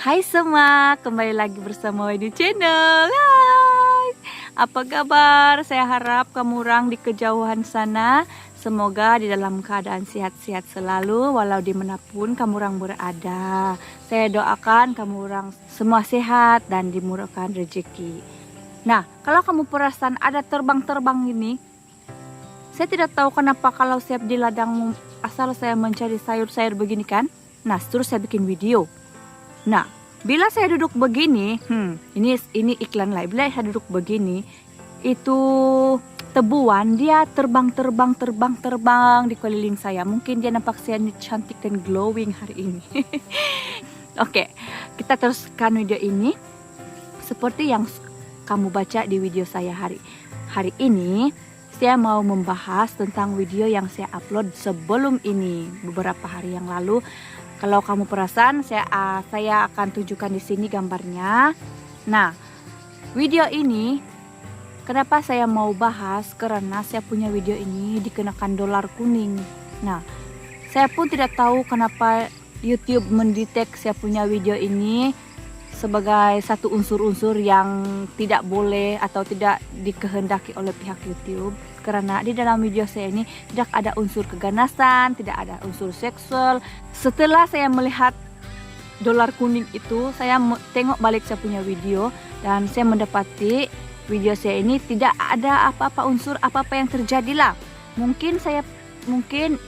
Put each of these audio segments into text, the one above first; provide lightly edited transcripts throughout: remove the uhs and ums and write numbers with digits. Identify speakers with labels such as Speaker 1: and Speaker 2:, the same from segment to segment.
Speaker 1: Hai semua, kembali lagi bersama Widi Channel. Hai, apa kabar? Saya harap kamu orang di kejauhan sana semoga di dalam keadaan sehat-sehat selalu walau dimanapun kamu orang berada. Saya doakan kamu orang semua sehat dan dimurahkan rezeki. Nah, kalau kamu perasan ada terbang-terbang ini, saya tidak tahu kenapa kalau saya di ladang asal saya mencari sayur-sayur begini kan. Nah, terus saya bikin video. Nah, bila saya duduk begini, ini iklan lain. Bila saya duduk begini, itu tebuan dia terbang di keliling saya. Mungkin dia nampak saya cantik dan glowing hari ini. Oke, kita teruskan video ini seperti yang kamu baca di video saya hari ini. Saya mau membahas tentang video yang saya upload sebelum ini beberapa hari yang lalu. Kalau kamu perasan, saya akan tunjukkan di sini gambarnya. Nah, video ini kenapa saya mau bahas? Karena saya punya video ini dikenakan dolar kuning. Nah, saya pun tidak tahu kenapa YouTube mendetek saya punya video ini sebagai satu unsur-unsur yang tidak boleh atau tidak dikehendaki oleh pihak YouTube. Karena di dalam video saya ini tidak ada unsur keganasan, tidak ada unsur seksual. Setelah saya melihat dolar kuning itu, saya tengok balik saya punya video dan saya mendapati video saya ini tidak ada apa-apa unsur apa-apa yang terjadilah. Mungkin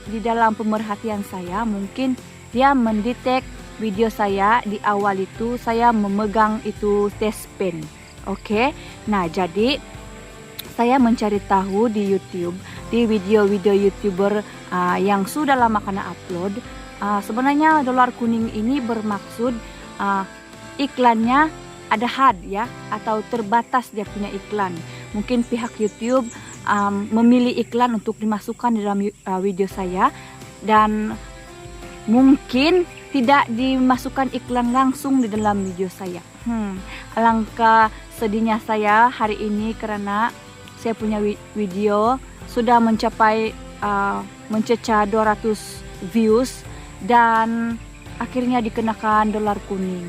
Speaker 1: di dalam pemerhatian saya, mungkin dia mendetek video saya di awal itu saya memegang itu test pen. Oke. Nah, jadi saya mencari tahu di YouTube, di video-video YouTuber yang sudah lama kena upload. Sebenarnya dolar kuning ini bermaksud iklannya ada had ya, atau terbatas dia punya iklan. Mungkin pihak YouTube memilih iklan untuk dimasukkan di dalam video saya dan mungkin tidak dimasukkan iklan langsung di dalam video saya. Alangkah sedihnya saya hari ini karena saya punya video sudah mencapai mencecah 200 views dan akhirnya dikenakan dolar kuning.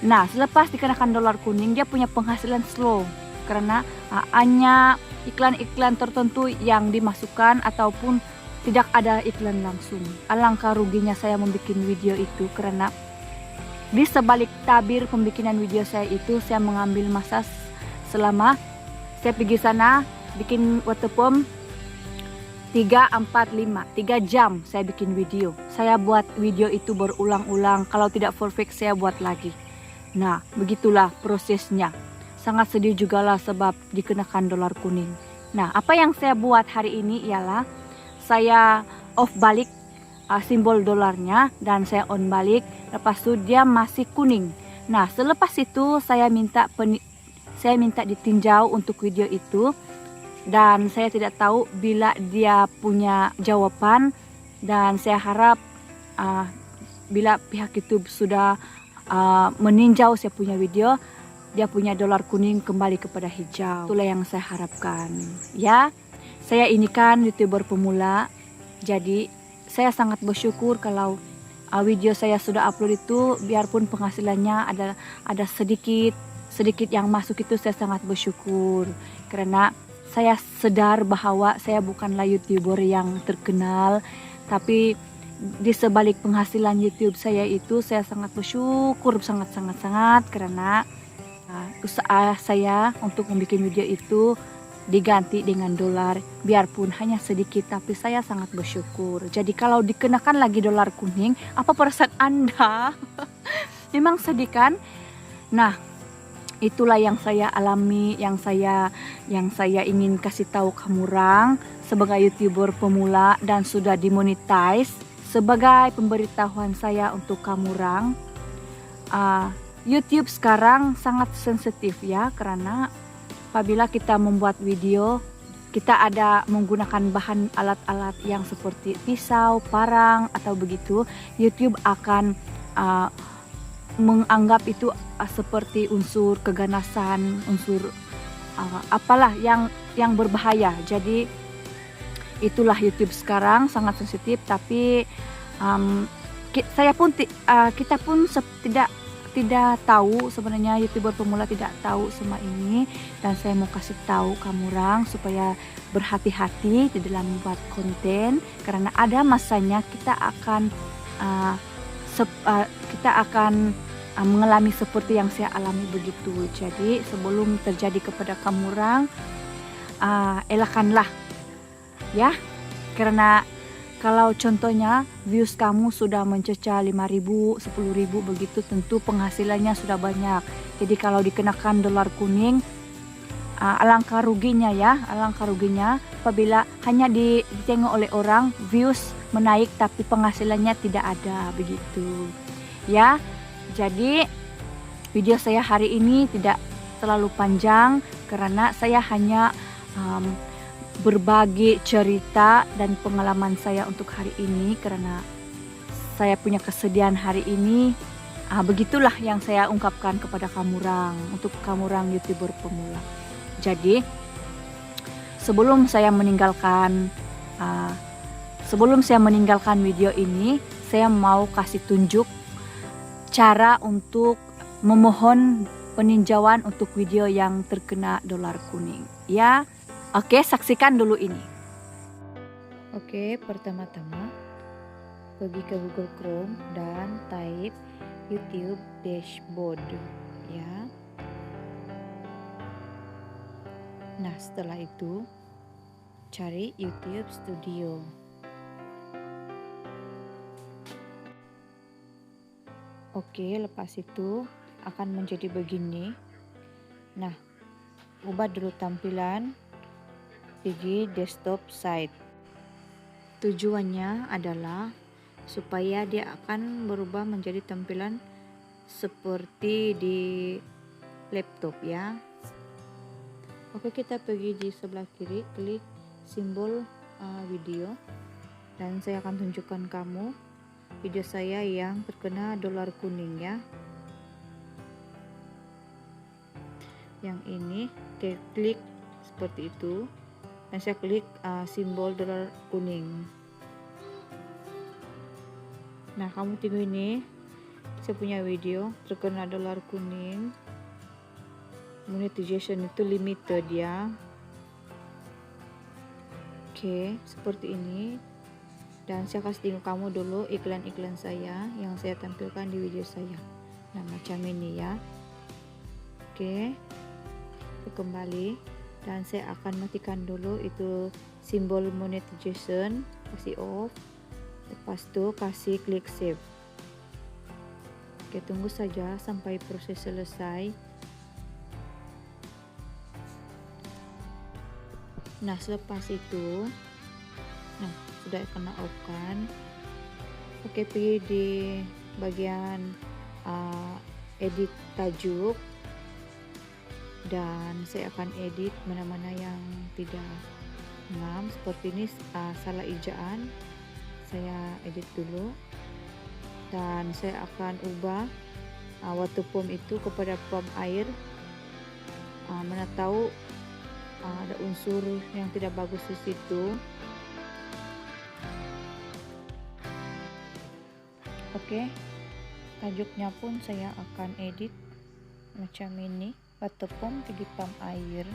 Speaker 1: Nah, selepas dikenakan dolar kuning dia punya penghasilan slow karena hanya iklan-iklan tertentu yang dimasukkan ataupun tidak ada iklan langsung. Alangkah ruginya saya membuat video itu karena di sebalik tabir pembikinan video saya itu saya mengambil masa selama saya pergi sana bikin waterpom 3 jam saya bikin video. Saya buat video itu berulang-ulang. Kalau tidak perfect saya buat lagi. Nah, begitulah prosesnya. Sangat sedih juga lah sebab dikenakan dolar kuning. Nah, apa yang saya buat hari ini ialah saya off balik simbol dolarnya dan saya on balik. Lepas itu dia masih kuning. Nah, selepas itu saya minta ditinjau untuk video itu dan saya tidak tahu bila dia punya jawaban dan saya harap bila pihak YouTube sudah meninjau saya punya video, dia punya dolar kuning kembali kepada hijau. Itulah yang saya harapkan ya. Saya ini kan YouTuber pemula, jadi saya sangat bersyukur kalau video saya sudah upload itu biarpun penghasilannya ada sedikit yang masuk itu saya sangat bersyukur karena saya sadar bahwa saya bukanlah YouTuber yang terkenal, tapi di sebalik penghasilan YouTube saya itu saya sangat bersyukur sangat karena usaha saya untuk membuat video itu diganti dengan dolar biarpun hanya sedikit, tapi saya sangat bersyukur. Jadi kalau dikenakan lagi dolar kuning, apa perasaan Anda? Memang sedih kan? Nah, itulah yang saya alami, yang saya ingin kasih tahu kamu orang sebagai YouTuber pemula dan sudah dimonetize. Sebagai pemberitahuan saya untuk kamu orang, YouTube sekarang sangat sensitif ya, karena apabila kita membuat video, kita ada menggunakan bahan alat-alat yang seperti pisau, parang atau begitu, YouTube akan menganggap itu seperti unsur keganasan, unsur apalah yang berbahaya. Jadi itulah YouTube sekarang sangat sensitif, tapi kita pun tidak tahu sebenarnya, YouTuber pemula tidak tahu semua ini, dan saya mau kasih tahu kamu orang supaya berhati-hati di dalam membuat konten, karena ada masanya kita akan mengalami seperti yang saya alami begitu. Jadi sebelum terjadi kepada kamu orang, elakkanlah ya, karena kalau contohnya views kamu sudah mencecah 5.000, 10.000 begitu, tentu penghasilannya sudah banyak. Jadi kalau dikenakan dolar kuning, alangkah ruginya ya, alangkah ruginya apabila hanya ditengok oleh orang, views menaik tapi penghasilannya tidak ada begitu. Ya, jadi video saya hari ini tidak terlalu panjang karena saya hanya berbagi cerita dan pengalaman saya untuk hari ini, karena saya punya kesedihan hari ini. Begitulah yang saya ungkapkan kepada kamu orang, untuk kamu orang YouTuber pemula. Jadi sebelum saya meninggalkan video ini, saya mau kasih tunjuk cara untuk memohon peninjauan untuk video yang terkena dolar kuning ya. Oke, saksikan dulu ini. Oke, pertama-tama pergi ke Google Chrome dan type YouTube dashboard ya. Nah, setelah itu cari YouTube Studio. Oke, lepas itu akan menjadi begini. Nah, ubah dulu tampilan, pergi desktop site. Tujuannya adalah supaya dia akan berubah menjadi tampilan seperti di laptop ya. Oke, kita pergi di sebelah kiri, klik simbol video, dan saya akan tunjukkan kamu video saya yang terkena dolar kuning ya. Yang ini klik seperti itu, dan saya klik simbol dolar kuning. Nah, kamu tengok ini, saya punya video terkena dolar kuning. Monetization itu limited ya. Oke, seperti ini. Dan saya kasih tengok kamu dulu iklan-iklan saya yang saya tampilkan di video saya. Nah, macam ini ya. Oke, kembali, dan saya akan matikan dulu itu simbol monetization, kasih off. Lepas itu kasih klik save. Oke, tunggu saja sampai proses selesai. Nah, selepas itu, nah, sudah kena off kan. Oke, pergi di bagian edit tajuk, dan saya akan edit mana-mana yang tidak ngam. Seperti ini salah ejaan, saya edit dulu, dan saya akan ubah water pump itu kepada pump air. Mana tahu ada unsur yang tidak bagus di situ. Oke, tajuknya pun saya akan edit macam ini, water pump pergi pump air.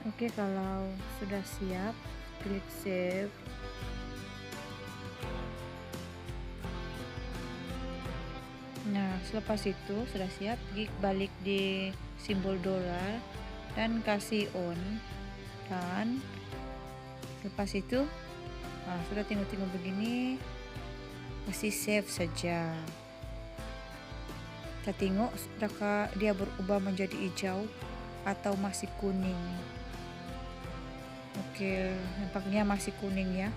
Speaker 1: Oke, kalau sudah siap, klik save. Nah, selepas itu sudah siap, balik di simbol dolar dan kasih on. Dan selepas itu sudah tengok-tengok begini, masih save saja. Kita tengok sudahkah dia berubah menjadi hijau atau masih kuning. Oke, nampaknya masih kuning ya.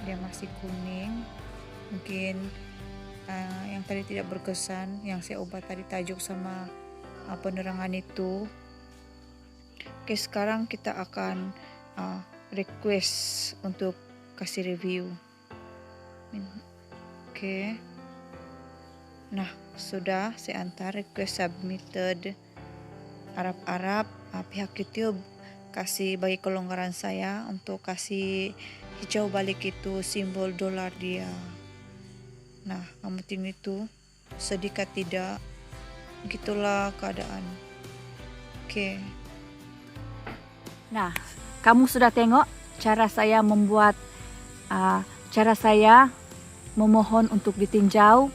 Speaker 1: Dia masih kuning. Mungkin yang tadi tidak berkesan, yang saya ubah tadi tajuk sama penerangan itu. Oke, sekarang kita akan request untuk kasih review. Oke, nah sudah saya antar request submitted. Harap-harap pihak YouTube
Speaker 2: kasih bagi kelonggaran saya untuk kasih hijau balik itu simbol dolar dia. Nah, kamu tim itu sedikit tidak, gitulah keadaan. Oke.
Speaker 1: Nah, kamu sudah tengok cara saya membuat, cara saya memohon untuk ditinjau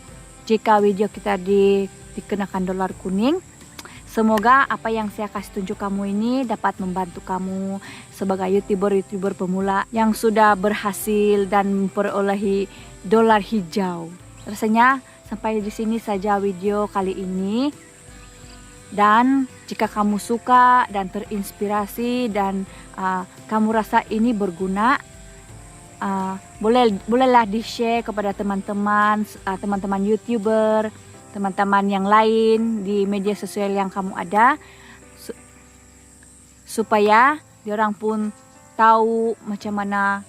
Speaker 1: jika video kita dikenakan dolar kuning. Semoga apa yang saya kasih tunjuk kamu ini dapat membantu kamu sebagai YouTuber pemula yang sudah berhasil dan memperolehi dolar hijau. Rasanya sampai di sini saja video kali ini. Dan jika kamu suka dan terinspirasi dan kamu rasa ini berguna, bolehlah di-share kepada teman-teman YouTuber, teman-teman yang lain di media sosial yang kamu ada, supaya diorang pun tahu macam mana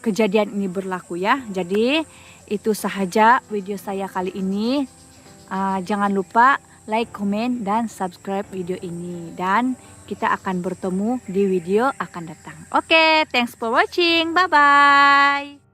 Speaker 1: kejadian ini berlaku ya. Jadi itu sahaja video saya kali ini. Jangan lupa like, komen, dan subscribe video ini. Dan kita akan bertemu di video akan datang. Oke, thanks for watching. Bye-bye.